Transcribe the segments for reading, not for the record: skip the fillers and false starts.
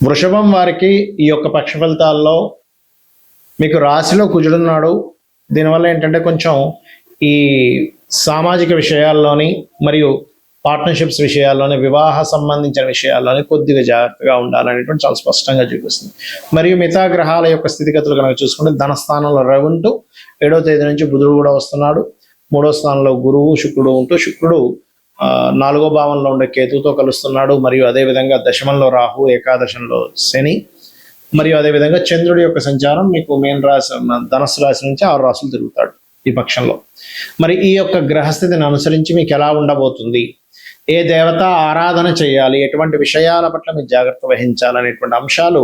వృషభం వారికి ఈ యొక్క పక్ష ఫలితాల్లో మీకు రాశిలో కుజుడున్నాడు. దీనివల్ల ఏంటంటే కొంచెం ఈ సామాజిక విషయాల్లోని మరియు పార్ట్నర్షిప్స్ విషయాల్లోని వివాహ సంబంధించిన విషయాల్లోని కొద్దిగా జాగ్రత్తగా ఉండాలనేటువంటి చాలా స్పష్టంగా చూపిస్తుంది. మరియు మిగతా గ్రహాల యొక్క స్థితిగతులు కనుక చూసుకుంటే ధనస్థానంలో రవి ఉంటూ 7వ తేదీ నుంచి బుధుడు కూడా వస్తున్నాడు. 3వ స్థానంలో గురువు శుక్రుడు ఉంటూ శుక్రుడు 4వ భావంలో ఉండే కేతుతో కలుస్తున్నాడు. మరియు అదేవిధంగా దశమంలో రాహు, ఏకాదశంలో శని, మరియు అదేవిధంగా చంద్రుడి యొక్క సంచారం మీకు మీన రాశి ధనస్సు రాశి నుంచి 6 రాశులు తిరుగుతాడు ఈ పక్షంలో. మరి ఈ యొక్క గ్రహస్థితిని అనుసరించి మీకు ఎలా ఉండబోతుంది, ఏ దేవత ఆరాధన చేయాలి, ఎటువంటి విషయాల పట్ల మీరు జాగ్రత్త వహించాలనేటువంటి అంశాలు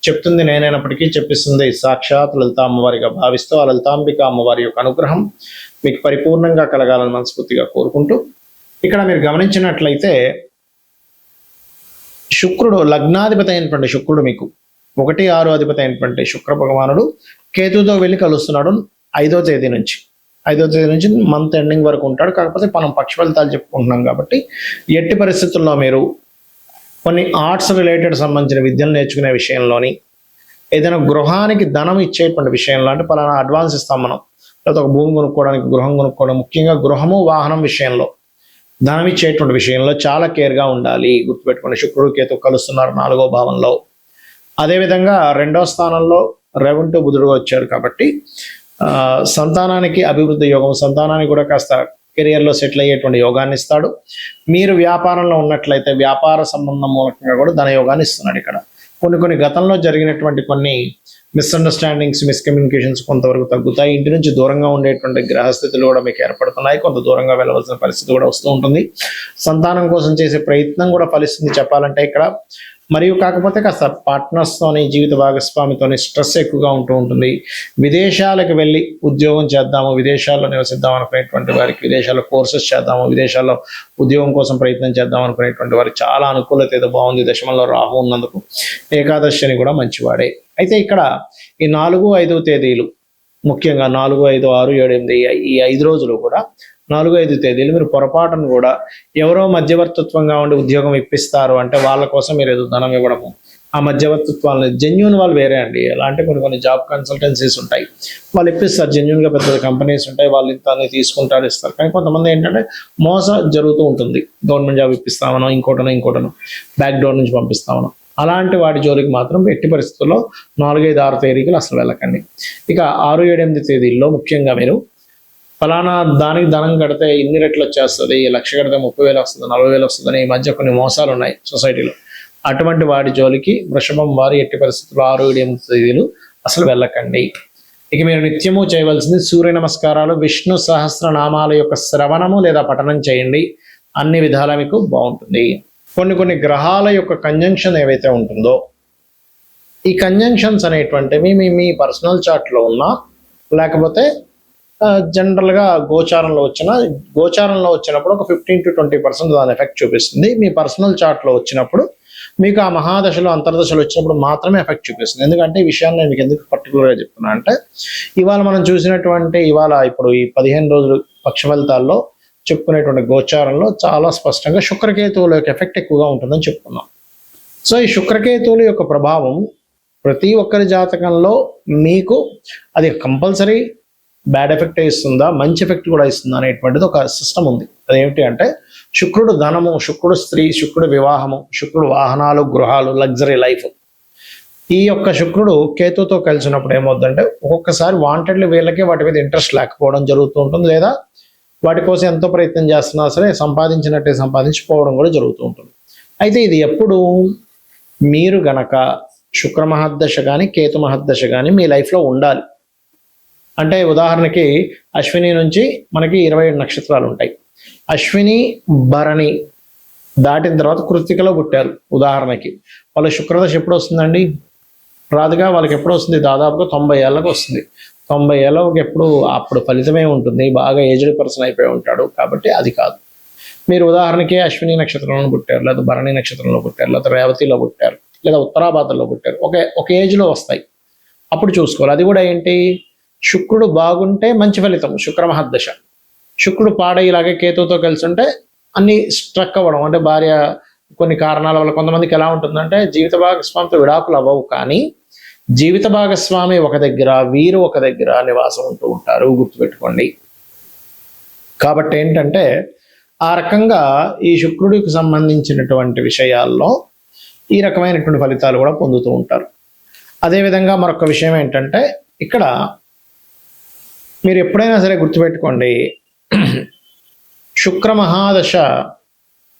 చెప్తుంది నేనైనప్పటికీ చెప్పిస్తుంది సాక్షాత్ లలిత అమ్మవారిగా భావిస్తూ ఆ లలితాంబిక అమ్మవారి యొక్క అనుగ్రహం మీకు పరిపూర్ణంగా కలగాలని మనస్ఫూర్తిగా కోరుకుంటూ, ఇక్కడ మీరు గమనించినట్లయితే శుక్రుడు లగ్నాధిపతి అయినటువంటి శుక్రుడు మీకు 1, 6 అధిపతి అయినటువంటి శుక్ర భగవానుడు కేతుతో వెళ్ళి కలుస్తున్నాడు 5వ తేదీ నుంచి. 5వ తేదీ నుంచి మంత్ ఎండింగ్ వరకు ఉంటాడు. కాకపోతే మనం పక్ష ఫలితాలు చెప్పుకుంటున్నాం కాబట్టి ఎట్టి పరిస్థితుల్లో మీరు కొన్ని ఆర్ట్స్ రిలేటెడ్ సంబంధించిన విద్యలు నేర్చుకునే విషయంలోని, ఏదైనా గృహానికి ధనం ఇచ్చేటువంటి విషయంలో, అంటే పలానా అడ్వాన్స్ ఇస్తాం మనం, లేకపోతే ఒక భూమి కొనుక్కోవడానికి, గృహం కొనుక్కోవడం, ముఖ్యంగా గృహము వాహనం విషయంలో ధనం ఇచ్చేటువంటి విషయంలో చాలా కేర్గా ఉండాలి. గుర్తుపెట్టుకోండి, శుక్రుడు కేతు కలుస్తున్నారు 4వ భావంలో. అదేవిధంగా 2వ స్థానంలో రవి ఉంటూ బుధుడు వచ్చారు కాబట్టి సంతానానికి అభివృద్ధి యోగం, సంతానానికి కూడా కాస్త కెరియర్లో సెటిల్ అయ్యేటువంటి యోగాన్ని ఇస్తాడు. మీరు వ్యాపారంలో ఉన్నట్లయితే వ్యాపార సంబంధం మూలకంగా కూడా ధన యోగాన్ని ఇస్తున్నాడు. ఇక్కడ కొన్ని గతంలో జరిగినటువంటి కొన్ని మిస్అండర్స్టాండింగ్స్, మిస్కమ్యూనికేషన్స్ కొంతవరకు తగ్గుతాయి. ఇంటి నుంచి దూరంగా ఉండేటువంటి గ్రహస్థితులు కూడా మీకు ఏర్పడుతున్నాయి. కొంత దూరంగా వెళ్ళవలసిన పరిస్థితి కూడా వస్తూ ఉంటుంది. సంతానం కోసం చేసే ప్రయత్నం కూడా ఫలిస్తుంది చెప్పాలంటే ఇక్కడ. మరియు కాకపోతే కాస్త పార్ట్నర్స్తోని, జీవిత భాగస్వామితోని స్ట్రెస్ ఎక్కువగా ఉంటూ ఉంటుంది. విదేశాలకు వెళ్ళి ఉద్యోగం చేద్దాము, విదేశాల్లో నివసిద్దాం అనుకునేటువంటి వారికి, విదేశాల్లో కోర్సెస్ చేద్దాము, విదేశాల్లో ఉద్యోగం కోసం ప్రయత్నం చేద్దాం అనుకునేటువంటి వారికి చాలా అనుకూలత ఏదో బాగుంది. దశమంలో రాహు ఉన్నందుకు ఏకాదశిని కూడా మంచివాడే. అయితే ఇక్కడ ఈ 4, 5 తేదీలు, ముఖ్యంగా 4, 5, 6, 7, 8 ఈ 5 రోజులు కూడా 4, 5 తేదీలు మీరు పొరపాటును కూడా ఎవరో మధ్యవర్తిత్వంగా ఉండి ఉద్యోగం ఇప్పిస్తారు అంటే వాళ్ళ కోసం మీరు ఏదో ధనం ఇవ్వడము, ఆ మధ్యవర్తిత్వాలను జెన్యూన్ వాళ్ళు వేరే అండి. ఎలా అంటే కొన్ని జాబ్ కన్సల్టెన్సీస్ ఉంటాయి, వాళ్ళు ఇప్పిస్తారు. జెన్యూన్గా పెద్ద కంపెనీస్ ఉంటాయి, వాళ్ళు ఇంత తీసుకుంటారు, ఇస్తారు. కానీ కొంతమంది ఏంటంటే మోసం జరుగుతూ ఉంటుంది. గవర్నమెంట్ జాబ్ ఇప్పిస్తామనో, ఇంకోటనో బ్యాక్ డోర్ నుంచి పంపిస్తామనో, అలాంటి వాటి జోలికి మాత్రం ఎట్టి పరిస్థితుల్లో 4, 5, 6 తేదీలు అసలు వెళ్ళకండి. ఇక 6, 7, 8 తేదీల్లో ముఖ్యంగా మీరు ఫలానా దానికి ధనం కడితే ఇన్ని రెట్లు వచ్చేస్తుంది, 1,00,000 కడితే 30,000 వస్తుంది, 40,000 వస్తుందని ఈ మధ్య కొన్ని మోసాలు ఉన్నాయి సొసైటీలో. అటువంటి వాటి జోలికి వృషభం వారు ఎట్టి పరిస్థితుల్లో 6, 7, 8 తేదీలు అసలు వెళ్ళకండి. ఇక మీరు నిత్యము చేయవలసింది సూర్య నమస్కారాలు, విష్ణు సహస్రనామాల యొక్క శ్రవణము లేదా పఠనం చేయండి. అన్ని విధాలా మీకు బాగుంటుంది. కొన్ని గ్రహాల యొక్క కంజంక్షన్ ఏవైతే ఉంటుందో, ఈ కంజంక్షన్స్ అనేటువంటివి మీ పర్సనల్ చార్ట్లో ఉన్నా, లేకపోతే జనరల్గా గోచారంలో వచ్చినప్పుడు ఒక 15 to 20% దాని ఎఫెక్ట్ చూపిస్తుంది. మీ పర్సనల్ చార్ట్లో వచ్చినప్పుడు మీకు ఆ మహాదశలు, అంతర్దశలు వచ్చినప్పుడు మాత్రమే ఎఫెక్ట్ చూపిస్తుంది. ఎందుకంటే ఈ విషయాన్ని నేను మీకు ఎందుకు పర్టికులర్గా చెప్తున్నా అంటే, ఇవాళ మనం చూసినటువంటి ఇప్పుడు ఈ 15 రోజులు పక్ష ఫలితాల్లో చెప్పుకునేటువంటి గోచారంలో చాలా స్పష్టంగా శుక్రకేతువుల యొక్క ఎఫెక్ట్ ఎక్కువగా ఉంటుందని చెప్పుకున్నాం. సో ఈ శుక్రకేతువుల యొక్క ప్రభావం ప్రతి ఒక్కరి జాతకంలో మీకు అది కంపల్సరీ బ్యాడ్ ఎఫెక్ట్ ఇస్తుందా, మంచి ఎఫెక్ట్ కూడా ఇస్తుందా అనేటువంటిది ఒక సిస్టమ్ ఉంది. అదేమిటి అంటే శుక్రుడు ధనము, శుక్రుడు స్త్రీ, శుక్రుడు వివాహము, శుక్రుడు వాహనాలు, గృహాలు, లగ్జరీ లైఫ్. ఈ యొక్క శుక్రుడు కేతుతో కలిసినప్పుడు ఏమవుతుందంటే ఒక్కొక్కసారి వాంటెడ్లీ వీళ్ళకి వాటి మీద ఇంట్రెస్ట్ లేకపోవడం జరుగుతూ ఉంటుంది, లేదా వాటి కోసం ఎంతో ప్రయత్నం చేస్తున్నా సరే సంపాదించినట్టే సంపాదించిపోవడం కూడా జరుగుతూ ఉంటుంది. అయితే ఇది ఎప్పుడు మీరు గనక శుక్ర మహర్దశ కానీ కేతు మహర్దశ కానీ మీ లైఫ్లో ఉండాలి. అంటే ఉదాహరణకి అశ్విని నుంచి మనకి 27 నక్షత్రాలు ఉంటాయి. అశ్విని, భరణి దాటిన తర్వాత కృత్తికలో పుట్టారు ఉదాహరణకి, వాళ్ళ శుక్రదశ ఎప్పుడు వస్తుందండి? రాదుగా. వాళ్ళకి ఎప్పుడు వస్తుంది? దాదాపుగా 90 ఏళ్ళకి వస్తుంది. 90 ఏళ్ళకి ఎప్పుడు అప్పుడు ఫలితమే ఉంటుంది, బాగా ఏజ్డ్ పర్సన్ అయిపోయి ఉంటాడు. కాబట్టి అది కాదు. మీరు ఉదాహరణకి అశ్విని నక్షత్రంలో పుట్టారు, లేదా భరణి నక్షత్రంలో పుట్టారు, లేదా రేవతిలో పుట్టారు, లేదా ఉత్తరాభాద్రలో పుట్టారు, ఒక ఏజ్లో వస్తాయి. అప్పుడు చూసుకోవాలి. అది కూడా ఏంటి, శుక్రుడు బాగుంటే మంచి ఫలితం, శుక్ర మహర్దశ. శుక్రుడు పాడైలాగే కేతుతో కలిసి ఉంటే అన్ని స్ట్రక్ అవ్వడం, అంటే భార్య కొన్ని కారణాల వల్ల కొంతమందికి ఎలా ఉంటుందంటే జీవిత భాగస్వామితో విడాకులు అవ్వవు, కానీ జీవిత భాగస్వామి ఒక దగ్గర, వీరు ఒక దగ్గర నివాసం ఉంటూ ఉంటారు, గుర్తుపెట్టుకోండి. కాబట్టి ఏంటంటే ఆ రకంగా ఈ శుక్రుడికి సంబంధించినటువంటి విషయాల్లో ఈ రకమైనటువంటి ఫలితాలు కూడా పొందుతూ ఉంటారు. అదేవిధంగా మరొక విషయం ఏంటంటే ఇక్కడ మీరు ఎప్పుడైనా సరే గుర్తుపెట్టుకోండి, శుక్ర మహాదశ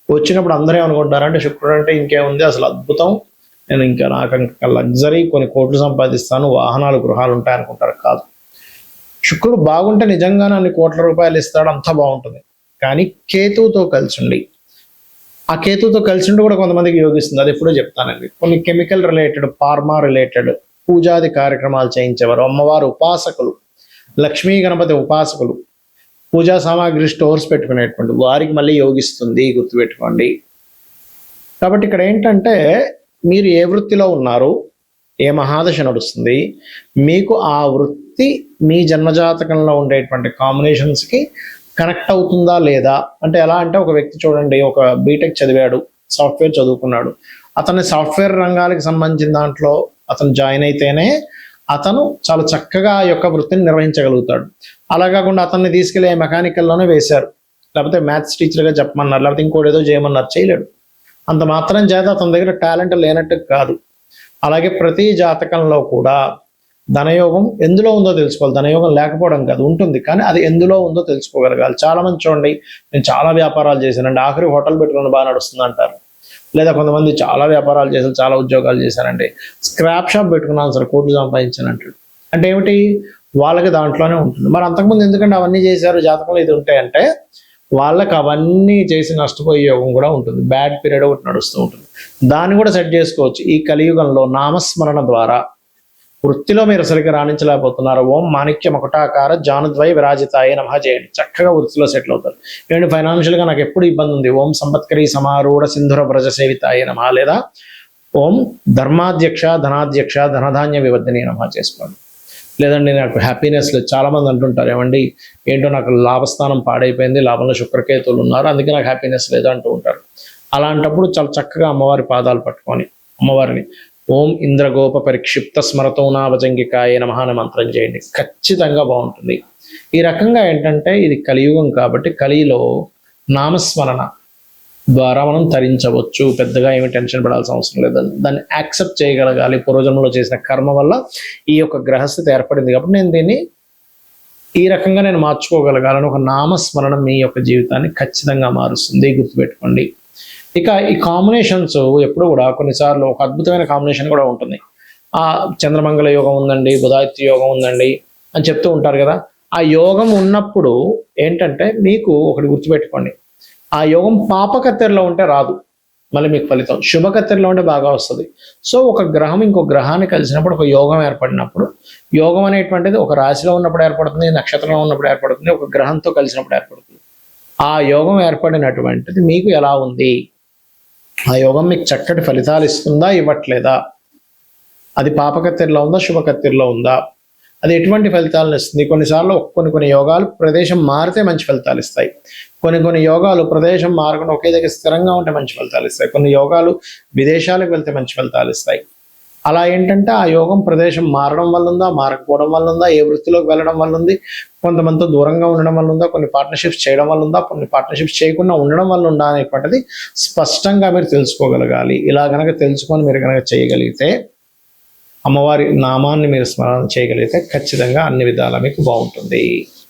వచ్చినప్పుడు అందరూ ఏమనుకుంటారంటే శుక్రుడు అంటే ఇంకేముంది, అసలు అద్భుతం, నేను ఇంకా నాకు ఇంకా లగ్జరీ, కొన్ని కోట్లు సంపాదిస్తాను, వాహనాలు గృహాలు ఉంటాయి అనుకుంటారు. కాదు, శుక్రుడు బాగుంటే నిజంగానే అన్ని కోట్ల రూపాయలు ఇస్తాడు, అంతా బాగుంటుంది. కానీ కేతువుతో కలిసి ఉండి, ఆ కేతువుతో కలిసి ఉండి కూడా కొంతమందికి యోగిస్తుంది. అది ఎప్పుడో చెప్తానండి. కొన్ని కెమికల్ రిలేటెడ్, ఫార్మా రిలేటెడ్ పూజాది కార్యక్రమాలు చేయించేవారు, అమ్మవారు ఉపాసకులు, లక్ష్మీ గణపతి ఉపాసకులు, పూజా సామాగ్రి స్టోర్స్ పెట్టుకునేటువంటి వారికి మళ్ళీ యోగిస్తుంది, గుర్తుపెట్టుకోండి. కాబట్టి ఇక్కడ ఏంటంటే మీరు ఏ వృత్తిలో ఉన్నారు, ఏ మహాదశ నడుస్తుంది, మీకు ఆ వృత్తి మీ జన్మజాతకంలో ఉండేటువంటి కాంబినేషన్స్కి కనెక్ట్ అవుతుందా లేదా. అంటే ఎలా అంటే ఒక వ్యక్తి చూడండి, ఒక బీటెక్ చదివాడు, సాఫ్ట్వేర్ చదువుకున్నాడు, అతని సాఫ్ట్వేర్ రంగాలకు సంబంధించిన దాంట్లో అతను జాయిన్ అయితేనే అతను చాలా చక్కగా ఆ యొక్క వృత్తిని నిర్వహించగలుగుతాడు. అలా కాకుండా అతన్ని తీసుకెళ్లి మెకానికల్లోనే వేశారు, లేకపోతే మ్యాథ్స్ టీచర్గా చెప్పమన్నారు, లేకపోతే ఇంకోటి ఏదో చేయమన్నారు, చేయలేడు. అంత మాత్రం చేత అతని దగ్గర టాలెంట్ లేనట్టు కాదు. అలాగే ప్రతి జాతకంలో కూడా ధనయోగం ఎందులో ఉందో తెలుసుకోవాలి. ధనయోగం లేకపోవడం కాదు, ఉంటుంది, కానీ అది ఎందులో ఉందో తెలుసుకోగలగాలి. చాలా మంది చూడండి, నేను చాలా వ్యాపారాలు చేశానండి, ఆఖరి హోటల్ పెట్టుకుని బాగా నడుస్తుంది అంటారు. లేదా కొంతమంది చాలా వ్యాపారాలు చేశారు, చాలా ఉద్యోగాలు చేశారండి, స్క్రాప్ షాప్ పెట్టుకున్నాను సార్, కోట్లు సంపాదించాను అంటాడు. అంటే ఏమిటి, వాళ్ళకి దాంట్లోనే ఉంటుంది. మరి అంతకుముందు ఎందుకంటే అవన్నీ చేశారు, జాతకంలో ఇది ఉంటాయంటే వాళ్ళకి అవన్నీ చేసి నష్టపోయే యోగం కూడా ఉంటుంది, బ్యాడ్ పీరియడ్ ఒకటి నడుస్తూ ఉంటుంది. దాన్ని కూడా సెట్ చేసుకోవచ్చు. ఈ కలియుగంలో నామస్మరణ ద్వారా వృత్తిలో మీరు సరిగ్గా రాణించలేకపోతున్నారు, ఓం మాణిక్య మకుటాకార జానుద్వయ విరాజితాయ నమః చేయండి, చక్కగా వృత్తిలో సెటిల్ అవుతారు. ఏమంటే ఫైనాన్షియల్గా నాకు ఎప్పుడు ఇబ్బంది ఉంది, ఓం సంపత్కరీ సమారూఢ సింధుర వ్రజ సేవితాయ నమః, లేదా ఓం ధర్మాధ్యక్ష ధనాధ్యక్ష ధనధాన్య వివర్ధిని నమః చేసుకోండి. లేదండి నాకు హ్యాపీనెస్ లేదు, చాలామంది అంటుంటారు, ఏమండి ఏంటో నాకు లాభస్థానం పాడైపోయింది, లాభంలో శుక్రకేతువులు ఉన్నారు, అందుకే నాకు హ్యాపీనెస్ లేదు అంటూ ఉంటారు. అలాంటప్పుడు చాలా చక్కగా అమ్మవారి పాదాలు పట్టుకొని అమ్మవారిని ఓం ఇంద్రగోప పరిక్షిప్త స్మరతోనాభజంగికాయ నమః అనే మంత్రం చేయండి, ఖచ్చితంగా బాగుంటుంది. ఈ రకంగా ఏంటంటే ఇది కలియుగం కాబట్టి కలిలో నామస్మరణ ద్వారా మనం తరించవచ్చు, పెద్దగా ఏమి టెన్షన్ పడాల్సిన అవసరం లేదు. దాన్ని యాక్సెప్ట్ చేయగలగాలి. పూర్వజన్మలో చేసిన కర్మ వల్ల ఈ యొక్క గ్రహస్థితి ఏర్పడింది కాబట్టి నేను దీన్ని ఈ రకంగా నేను మార్చుకోగలగాలని ఒక నామస్మరణ మీ యొక్క జీవితాన్ని ఖచ్చితంగా మారుస్తుంది, గుర్తుపెట్టుకోండి. ఇక ఈ కాంబినేషన్స్ ఎప్పుడు కూడా కొన్నిసార్లు ఒక అద్భుతమైన కాంబినేషన్ కూడా ఉంటుంది. ఆ చంద్రమంగళ యోగం ఉందండి, బుధాదిత్య యోగం ఉందండి అని చెప్తూ ఉంటారు కదా. ఆ యోగం ఉన్నప్పుడు ఏంటంటే మీకు ఒకటి గుర్తుపెట్టుకోండి, ఆ యోగం పాపకత్తెరలో ఉంటే రాదు మళ్ళీ మీకు ఫలితం, శుభకత్తెరలో ఉంటే బాగా వస్తుంది. సో ఒక గ్రహం ఇంకో గ్రహాన్ని కలిసినప్పుడు ఒక యోగం ఏర్పడినప్పుడు, యోగం అనేటువంటిది ఒక రాశిలో ఉన్నప్పుడు ఏర్పడుతుంది, నక్షత్రంలో ఉన్నప్పుడు ఏర్పడుతుంది, ఒక గ్రహంతో కలిసినప్పుడు ఏర్పడుతుంది. ఆ యోగం ఏర్పడినటువంటిది మీకు ఎలా ఉంది, ఆ యోగం మీకు చక్కటి ఫలితాలు ఇస్తుందా ఇవ్వట్లేదా, అది పాపకత్తెరలో ఉందా శుభకత్తెరలో ఉందా, అది ఎటువంటి ఫలితాలను ఇస్తుంది. కొన్నిసార్లు కొన్ని యోగాలు ప్రదేశం మారితే మంచి ఫలితాలు ఇస్తాయి, కొన్ని యోగాలు ప్రదేశం మారకుండా ఒకే దగ్గర స్థిరంగా ఉంటే మంచి ఫలితాలు ఇస్తాయి, కొన్ని యోగాలు విదేశాలకు వెళ్తే మంచి ఫలితాలు ఇస్తాయి. అలా ఏంటంటే ఆ యోగం ప్రదేశం మారడం వల్ల ఉందా, మారకపోవడం వల్ల ఉందా, ఏ వృత్తిలోకి వెళ్ళడం వల్ల ఉంది, కొంతమందితో దూరంగా ఉండడం వల్ల ఉందా, కొన్ని పార్ట్నర్షిప్స్ చేయడం వల్ల ఉందా, కొన్ని పార్ట్నర్షిప్స్ చేయకుండా ఉండడం వల్ల ఉందా అనేటువంటిది స్పష్టంగా మీరు తెలుసుకోగలగాలి. ఇలా కనుక తెలుసుకొని మీరు కనుక చేయగలిగితే, అమ్మవారి నామాన్ని మీరు స్మరణ చేయగలిగితే ఖచ్చితంగా అన్ని విధాలా మీకు బాగుంటుంది.